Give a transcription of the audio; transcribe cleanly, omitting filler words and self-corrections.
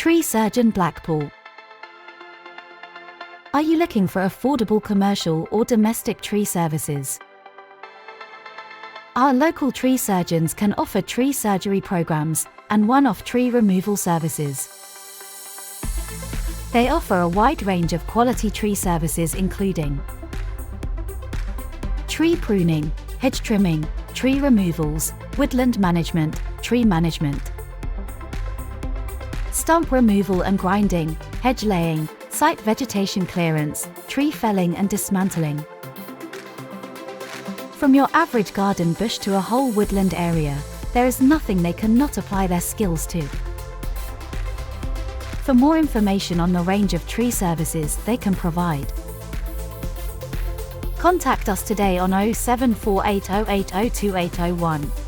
Tree Surgeon Blackpool. Are you looking for affordable commercial or domestic tree services? Our local tree surgeons can offer tree surgery programs and one-off tree removal services. They offer a wide range of quality tree services including tree pruning, hedge trimming, tree removals, woodland management, tree management, stump removal and grinding, hedge laying, site vegetation clearance, tree felling and dismantling. From your average garden bush to a whole woodland area, there is nothing they cannot apply their skills to. For more information on the range of tree services they can provide, contact us today on 07480802801.